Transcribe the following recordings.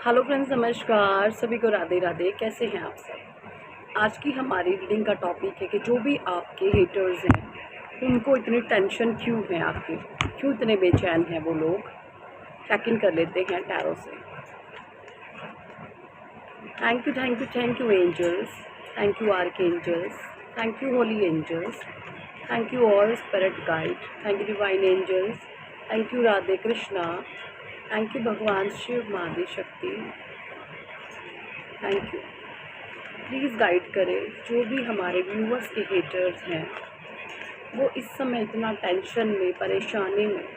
Hello friends, नमस्कार। सभी को राधे राधे। कैसे हैं आप सब। आज की हमारी रीडिंग का टॉपिक है कि जो भी आपके हेटर्स हैं उनको इतनी टेंशन क्यों है, आपकी क्यों इतने बेचैन हैं वो लोग। चेक इन कर लेते हैं टैरो से। Thank you angels. Thank you archangels. Thank you holy angels. Thank you all spirit guide. Thank you divine angels. Thank you Radhe Krishna. Thank you भगवान शिव, मादी शक्ति। Thank you. प्लीज़ गाइड करें जो भी हमारे व्यूवर्स के हेटर्स हैं वो इस समय इतना टेंशन में, परेशानी में,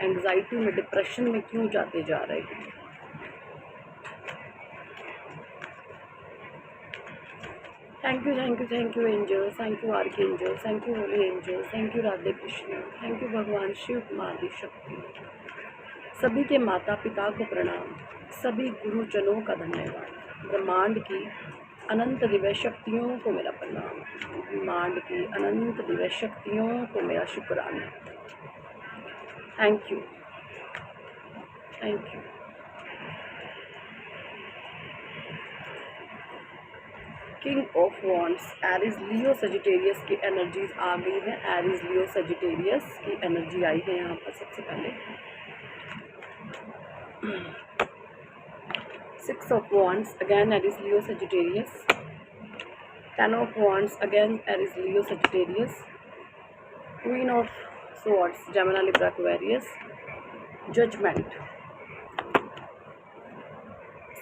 एंग्जाइटी में, डिप्रेशन में क्यों जाते जा रहे हैं। Thank you angels. Thank you archangels. Thank you holy angels. Thank you Radhe Krishna. Thank you भगवान शिव, मादी शक्ति। सभी के माता पिता को प्रणाम। सभी गुरुजनों का धन्यवाद। ब्रह्मांड की अनंत दिव्य शक्तियों को मेरा प्रणाम। ब्रह्मांड की अनंत दिव्य शक्तियों को मेरा शुक्राना। Thank you. Thank you. King of wands, Aries Leo Sagittarius की एनर्जीज आ गई है। एरीज लियो सजिटेरियस की एनर्जी आई है यहाँ पर सबसे पहले। 6 of Wands, again Aries Leo Sagittarius. 10 of Wands, again Aries Leo Sagittarius. Queen of Swords, Gemini Libra Aquarius. Judgment.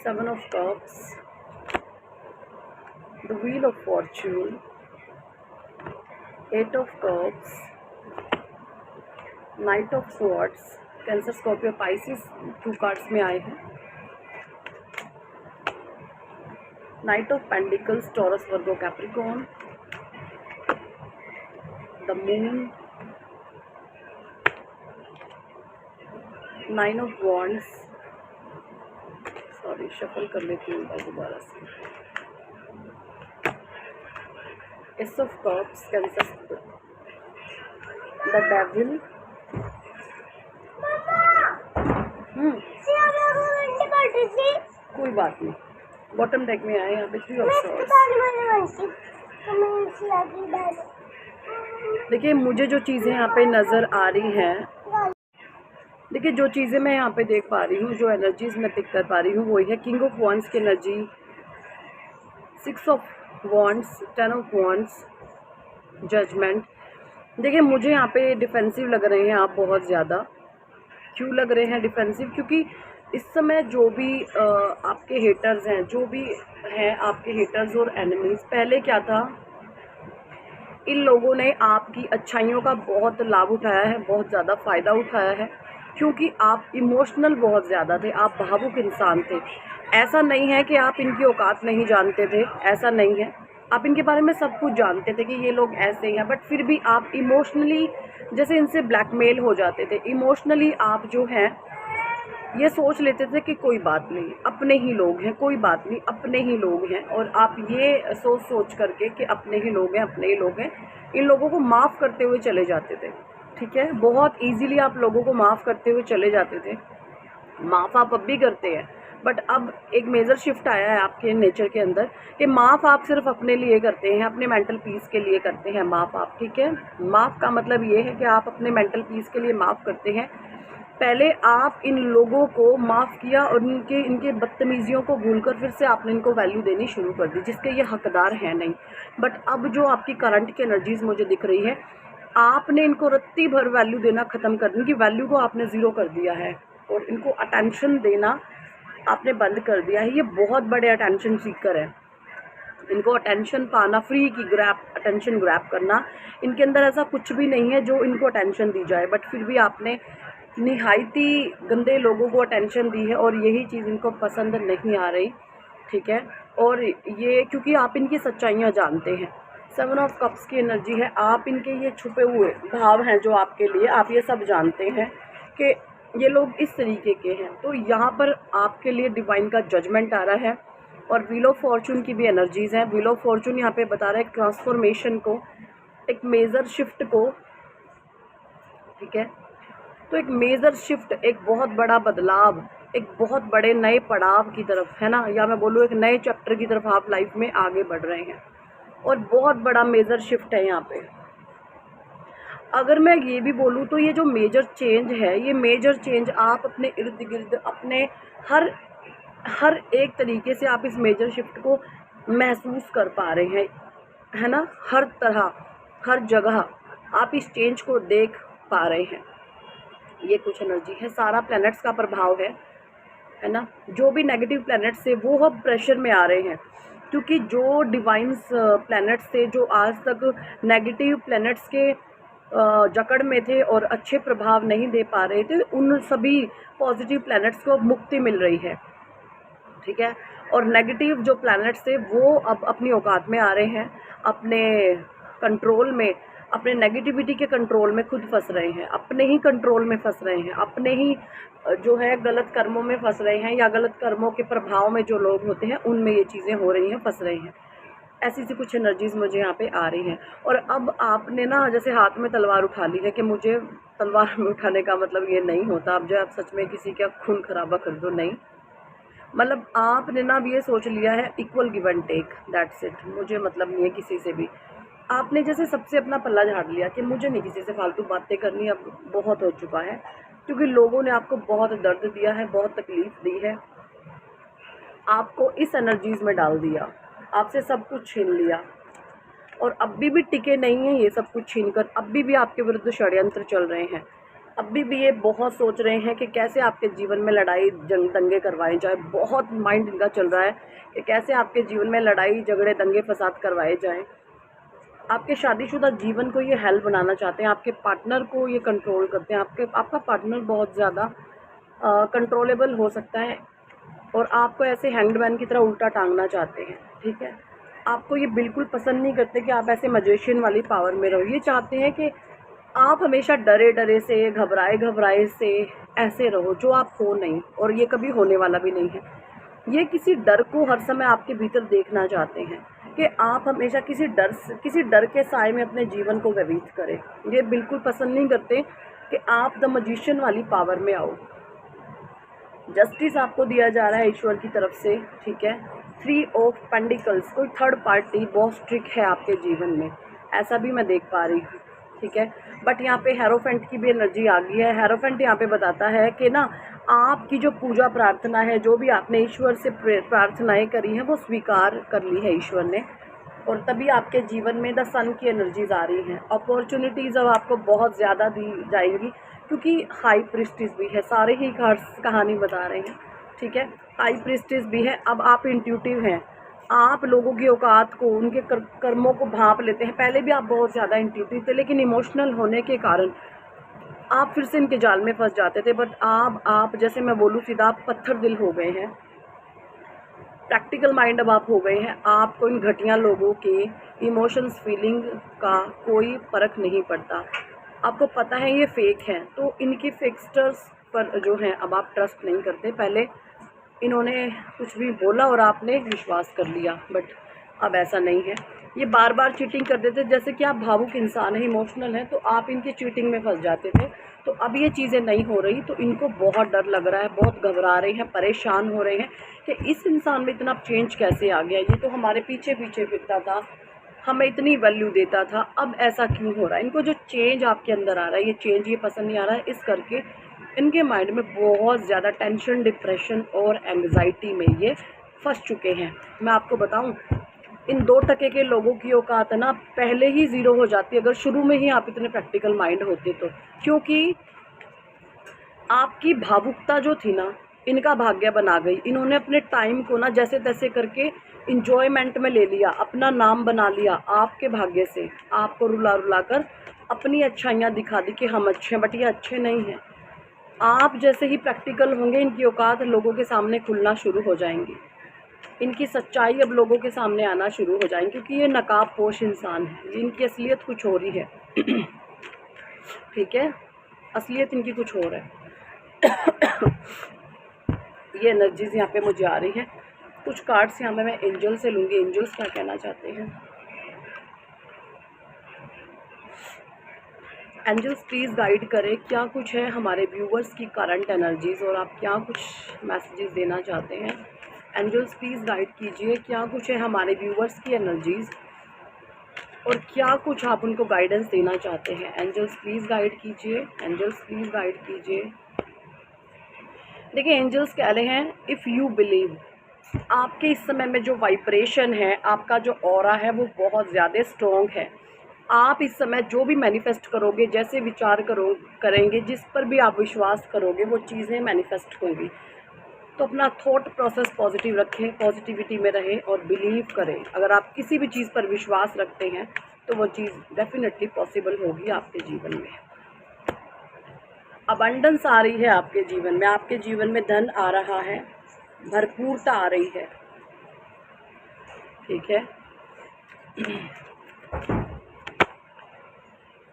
7 of Cups. The Wheel of Fortune. 8 of Cups. Knight of Swords. Cancer, Scorpio, Pisces 2 cards में आए हैं। Knight of Pentacles, Taurus, Virgo, Capricorn. The Moon. 9 of Wands. Sorry, shuffle कर लेती हूँ दोबारा से। Ace of Cups, Cancer, The Devil. कोई बात नहीं। बॉटम डेक में आए यहाँ पे 3 of Swords। देखिए, मुझे जो चीज़ें यहाँ पे नज़र आ रही हैं, देखिए जो चीज़ें मैं यहाँ पे देख पा रही हूँ, जो एनर्जीज मैं पिक कर पा रही हूँ, वही है किंग ऑफ वॉन्ड्स की energy, 6 of wands, 10 of wands, judgement. देखिए मुझे यहाँ पे डिफेंसिव लग रहे हैं आप बहुत ज़्यादा। क्यों लग रहे हैं डिफेंसिव? क्योंकि इस समय जो भी आपके हेटर्स हैं, जो भी हैं आपके हेटर्स और एनिमीज़, पहले क्या था, इन लोगों ने आपकी अच्छाइयों का बहुत लाभ उठाया है, बहुत ज़्यादा फ़ायदा उठाया है, क्योंकि आप इमोशनल बहुत ज़्यादा थे, आप भावुक इंसान थे। ऐसा नहीं है कि आप इनकी औकात नहीं जानते थे, ऐसा नहीं है, आप इनके बारे में सब कुछ जानते थे कि ये लोग ऐसे हैं, बट फिर भी आप इमोशनली जैसे इनसे ब्लैकमेल हो जाते थे। इमोशनली आप जो हैं ये सोच लेते थे कि कोई बात नहीं, अपने ही लोग हैं, कोई बात नहीं, अपने ही लोग हैं, और आप ये सोच करके कि अपने ही लोग हैं, अपने ही लोग हैं, इन लोगों को माफ़ करते हुए चले जाते थे। ठीक है, बहुत इजीली आप लोगों को माफ़ करते हुए चले जाते थे। माफ़ आप अब भी करते हैं, बट अब एक मेजर शिफ्ट आया है आपके नेचर के अंदर कि माफ़ आप सिर्फ अपने लिए करते हैं, अपने मेंटल पीस के लिए करते हैं माफ़ आप। ठीक है, माफ़ का मतलब ये है कि आप अपने मेंटल पीस के लिए माफ़ करते हैं। पहले आप इन लोगों को माफ़ किया और इनके बदतमीज़ियों को भूलकर फिर से आपने इनको वैल्यू देनी शुरू कर दी, जिसके ये हकदार हैं नहीं। बट अब जो आपकी करंट की एनर्जीज़ मुझे दिख रही है, आपने इनको रत्ती भर वैल्यू देना ख़त्म कर दी, इनकी वैल्यू को आपने ज़ीरो कर दिया है और इनको अटेंशन देना आपने बंद कर दिया है। ये बहुत बड़े अटेंशन सीकर है, इनको अटेंशन पाना, फ्री की अटेंशन ग्रैब करना, इनके अंदर ऐसा कुछ भी नहीं है जो इनको अटेंशन दी जाए, बट फिर भी आपने निहायती गंदे लोगों को अटेंशन दी है और यही चीज़ इनको पसंद नहीं आ रही। ठीक है, और ये क्योंकि आप इनकी सच्चाइयाँ जानते हैं। 7 ऑफ कप्स की एनर्जी है, आप इनके ये छुपे हुए भाव हैं जो आपके लिए, आप ये सब जानते हैं कि ये लोग इस तरीके के हैं। तो यहाँ पर आपके लिए डिवाइन का जजमेंट आ रहा है और व्हील ऑफ फॉर्चून की भी एनर्जीज़ हैं। व्हील ऑफ फॉर्चून यहाँ पे बता रहा है एक ट्रांसफॉर्मेशन को, एक मेजर शिफ्ट को। ठीक है, तो एक मेजर शिफ्ट, एक बहुत बड़ा बदलाव एक बहुत बड़े नए पड़ाव की तरफ, है ना, या मैं बोलूँ एक नए चैप्टर की तरफ आप लाइफ में आगे बढ़ रहे हैं और बहुत बड़ा मेजर शिफ्ट है यहाँ पे। अगर मैं ये भी बोलूँ तो ये जो मेजर चेंज है, ये मेजर चेंज आप अपने इर्द गिर्द अपने हर हर एक तरीके से आप इस मेजर शिफ्ट को महसूस कर पा रहे हैं, है ना, हर तरह हर जगह आप इस चेंज को देख पा रहे हैं। ये कुछ एनर्जी है, सारा प्लैनेट्स का प्रभाव है ना। जो भी नेगेटिव प्लैनेट्स थे वो अब प्रेशर में आ रहे हैं, क्योंकि जो डिवाइंस प्लैनेट्स थे जो आज तक नेगेटिव प्लैनेट्स के जकड़ में थे और अच्छे प्रभाव नहीं दे पा रहे थे, उन सभी पॉजिटिव प्लैनेट्स को अब मुक्ति मिल रही है, ठीक है। और नेगेटिव जो प्लैनेट्स थे वो अब अपनी औकात में आ रहे हैं, अपने कंट्रोल में, अपने नेगेटिविटी के कंट्रोल में खुद फंस रहे हैं, अपने ही कंट्रोल में फंस रहे हैं, अपने ही जो है गलत कर्मों में फंस रहे हैं, या गलत कर्मों के प्रभाव में जो लोग होते हैं उनमें ये चीज़ें हो रही हैं, फंस रहे हैं। ऐसी सी कुछ एनर्जीज मुझे यहाँ पे आ रही हैं। और अब आपने ना जैसे हाथ में तलवार उठा ली है, कि मुझे तलवार में उठाने का मतलब ये नहीं होता अब जो आप सच में किसी का खून खराबा कर दो, नहीं, मतलब आपने ना अब ये सोच लिया है equal give and take, that's it. मुझे मतलब नहीं है किसी से भी, आपने जैसे सबसे अपना पल्ला झाड़ लिया कि मुझे नहीं किसी से फालतू बातें करनी, अब बहुत हो चुका है, क्योंकि लोगों ने आपको बहुत दर्द दिया है, बहुत तकलीफ दी है, आपको इस एनर्जीज में डाल दिया, आपसे सब कुछ छीन लिया, और अभी भी टिके नहीं है ये सब कुछ छीन कर, अभी भी आपके विरुद्ध षड्यंत्र चल रहे हैं, अभी भी ये बहुत सोच रहे हैं कि कैसे आपके जीवन में लड़ाई जंग दंगे करवाए जाए, बहुत माइंड इनका चल रहा है कि कैसे आपके जीवन में लड़ाई झगड़े दंगे फसाद करवाए जाएं। आपके शादीशुदा जीवन को ये हेल बनाना चाहते हैं, आपके पार्टनर को ये कंट्रोल करते हैं, आपका पार्टनर बहुत ज़्यादा कंट्रोलेबल हो सकता है और आपको ऐसे हैंगमैन की तरह उल्टा टांगना चाहते हैं, ठीक है। आपको ये बिल्कुल पसंद नहीं करते कि आप ऐसे मजिशियन वाली पावर में रहो, ये चाहते हैं कि आप हमेशा डरे डरे से, घबराए घबराए से ऐसे रहो, जो आप हो नहीं, और ये कभी होने वाला भी नहीं है। ये किसी डर को हर समय आपके भीतर देखना चाहते हैं कि आप हमेशा किसी डर के साए में अपने जीवन को व्यतीत करें। ये बिल्कुल पसंद नहीं करते कि आप द मजिशियन वाली पावर में आओ। जस्टिस आपको दिया जा रहा है ईश्वर की तरफ से, ठीक है। 3 ऑफ पेंडिकल्स, कोई थर्ड पार्टी बहुत स्ट्रिक्ट है आपके जीवन में, ऐसा भी मैं देख पा रही हूँ, ठीक है। बट यहाँ पे हेरोफेंट की भी एनर्जी आ गई है। हेरोफेंट यहाँ पे बताता है कि ना आपकी जो पूजा प्रार्थना है, जो भी आपने ईश्वर से प्रार्थनाएं करी हैं वो स्वीकार कर ली है ईश्वर ने, और तभी आपके जीवन में द सन की एनर्जीज आ रही हैं। अपॉर्चुनिटीज़ अब आपको बहुत ज़्यादा दी जाएंगी, क्योंकि हाई प्रिस्टिस भी है, सारे ही कार्ड्स कहानी बता रहे हैं, ठीक है। हाई प्रिस्टिस भी है, अब आप इंट्यूटिव हैं, आप लोगों की औकात को, उनके कर्मों को भांप लेते हैं। पहले भी आप बहुत ज़्यादा इंट्यूटिव थे, लेकिन इमोशनल होने के कारण आप फिर से इनके जाल में फंस जाते थे। बट आप जैसे मैं बोलूँ सीधा, आप पत्थर दिल हो गए हैं, प्रैक्टिकल माइंड अब आप हो गए हैं। आपको इन घटिया लोगों के इमोशंस फीलिंग का कोई फ़र्क नहीं पड़ता। आपको पता है ये फेक हैं, तो इनके फेकस्टर्स पर जो हैं अब आप ट्रस्ट नहीं करते। पहले इन्होंने कुछ भी बोला और आपने विश्वास कर लिया, बट अब ऐसा नहीं है। ये बार बार चीटिंग कर देते, जैसे कि आप भावुक इंसान हैं, इमोशनल हैं, तो आप इनकी चीटिंग में फंस जाते थे। तो अब ये चीज़ें नहीं हो रही, तो इनको बहुत डर लग रहा है, बहुत घबरा रहे हैं, परेशान हो रहे हैं कि इस इंसान में इतना चेंज कैसे आ गया, ये तो हमारे पीछे पीछे फिरता था, हमें इतनी वैल्यू देता था, अब ऐसा क्यों हो रहा है। इनको जो चेंज आपके अंदर आ रहा है, ये चेंज ये पसंद नहीं आ रहा है, इस करके इनके माइंड में बहुत ज़्यादा टेंशन, डिप्रेशन और एंग्जाइटी में ये फंस चुके हैं। मैं आपको बताऊं, इन 2% के लोगों की औकात है ना पहले ही ज़ीरो हो जाती है, अगर शुरू में ही आप इतने प्रैक्टिकल माइंड होते तो। क्योंकि आपकी भावुकता जो थी ना, इनका भाग्य बना गई। इन्होंने अपने टाइम को ना जैसे तैसे करके इंजॉयमेंट में ले लिया, अपना नाम बना लिया आपके भाग्य से, आपको रुला रुला कर अपनी अच्छाइयाँ दिखा दी कि हम अच्छे हैं, बट ये अच्छे नहीं हैं। आप जैसे ही प्रैक्टिकल होंगे, इनकी औकात लोगों के सामने खुलना शुरू हो जाएंगी, इनकी सच्चाई अब लोगों के सामने आना शुरू हो जाएंगी, क्योंकि ये नकाबपोश इंसान है, इनकी असलियत कुछ और ही है। ठीक है, असलियत इनकी कुछ और है। ये एनर्जीज यहाँ पे मुझे आ रही हैं। कुछ कार्ड्स यहाँ पे मैं एंजल से लूँगी, एंजल्स क्या कहना चाहते हैं। एंजल्स प्लीज़ गाइड करें क्या कुछ है हमारे व्यूवर्स की करंट एनर्जीज़ और आप क्या कुछ मैसेजेस देना चाहते हैं। एंजल्स प्लीज़ गाइड कीजिए क्या कुछ है हमारे व्यूवर्स की एनर्जीज़ और क्या कुछ आप उनको गाइडेंस देना चाहते हैं। एंजल्स प्लीज़ गाइड कीजिए, एंजल्स प्लीज़ गाइड कीजिए। देखिए एंजल्स कह रहे हैं इफ़ यू बिलीव, आपके इस समय में जो वाइब्रेशन है, आपका जो ऑरा है वो बहुत ज़्यादा स्ट्रॉन्ग है। आप इस समय जो भी मैनिफेस्ट करोगे, जैसे विचार करेंगे, जिस पर भी आप विश्वास करोगे वो चीज़ें मैनिफेस्ट होंगी। तो अपना थॉट प्रोसेस पॉजिटिव रखें, पॉजिटिविटी में रहें और बिलीव करें। अगर आप किसी भी चीज़ पर विश्वास रखते हैं तो वो चीज़ डेफिनेटली पॉसिबल होगी आपके जीवन में। अबंडेंस आ रही है आपके जीवन में, आपके जीवन में धन आ रहा है, भरपूरता आ रही है। ठीक है।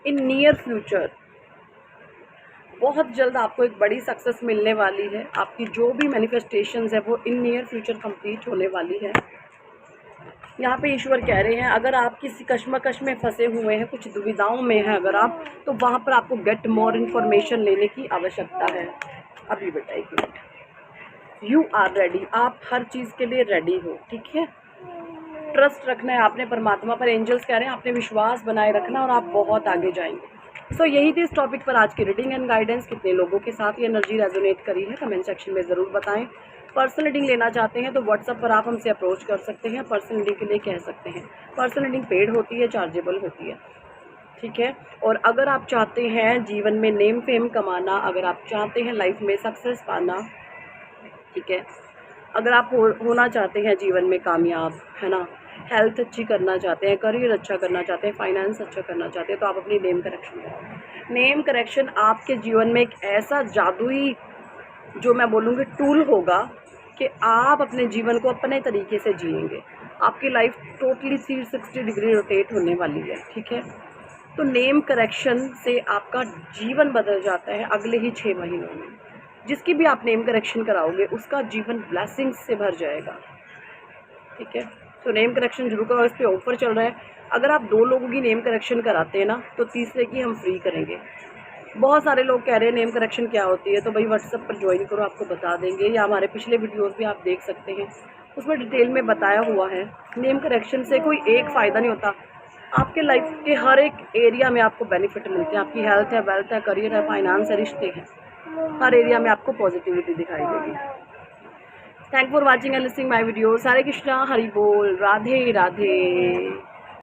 इन नियर फ्यूचर बहुत जल्द आपको एक बड़ी सक्सेस मिलने वाली है। आपकी जो भी मैनिफेस्टेशंस है वो इन नियर फ्यूचर कंप्लीट होने वाली है। यहाँ पे ईश्वर कह रहे हैं अगर आप किसी कश्मकश में फंसे हुए हैं, कुछ दुविधाओं में हैं अगर आप, तो वहाँ पर आपको गेट मोर इन्फॉर्मेशन लेने की आवश्यकता है। अभी बेटा एक मिनट, यू आर रेडी, आप हर चीज़ के लिए रेडी हो। ठीक है, ट्रस्ट रखना है आपने परमात्मा पर। एंजल्स कह रहे हैं आपने विश्वास बनाए रखना और आप बहुत आगे जाएंगे। सो यही थी इस टॉपिक पर आज की रीडिंग एंड गाइडेंस। कितने लोगों के साथ ये एनर्जी रेजोनेट करी है कमेंट सेक्शन में ज़रूर बताएं। पर्सनल रीडिंग लेना चाहते हैं तो व्हाट्सएप पर आप हमसे अप्रोच कर सकते हैं, पर्सनल रीडिंग के लिए कह सकते हैं। पर्सनल रीडिंग पेड होती है, चार्जेबल होती है। ठीक है। और अगर आप चाहते हैं जीवन में नेम फेम कमाना, अगर आप चाहते हैं लाइफ में सक्सेस पाना, ठीक है, अगर आप होना चाहते हैं जीवन में कामयाब, है ना, हेल्थ अच्छी करना चाहते हैं, करियर अच्छा करना चाहते हैं, फाइनेंस अच्छा करना चाहते हैं, तो आप अपनी नेम करेक्शन कराओ। नेम करेक्शन आपके जीवन में एक ऐसा जादुई, जो मैं बोलूँगी टूल होगा कि आप अपने जीवन को अपने तरीके से जिएंगे। आपकी लाइफ टोटली 360 डिग्री रोटेट होने वाली है। ठीक है। तो नेम करेक्शन से आपका जीवन बदल जाता है अगले ही 6 महीनों में। जिसकी भी आप नेम करेक्शन कराओगे उसका जीवन ब्लेसिंग्स से भर जाएगा। ठीक है। तो नेम करेक्शन जरूर कराओ, इस पर ऑफर चल रहा है। अगर आप 2 लोगों की नेम करेक्शन कराते हैं ना तो तीसरे की हम फ्री करेंगे। बहुत सारे लोग कह रहे हैं नेम करेक्शन क्या होती है, तो भाई व्हाट्सएप पर ज्वाइन करो, आपको बता देंगे, या हमारे पिछले वीडियोस भी आप देख सकते हैं, उसमें डिटेल में बताया हुआ है। नेम करेक्शन से कोई एक फ़ायदा नहीं होता, आपके लाइफ के हर एक एरिया में आपको बेनिफिट मिलते हैं। आपकी हेल्थ है, वेल्थ है, करियर है, फाइनेंस है, रिश्ते हैं, हर एरिया में आपको पॉजिटिविटी दिखाई देगी। Thank for watching and listening my videos. Hare Krishna, Hari बोल, राधे राधे।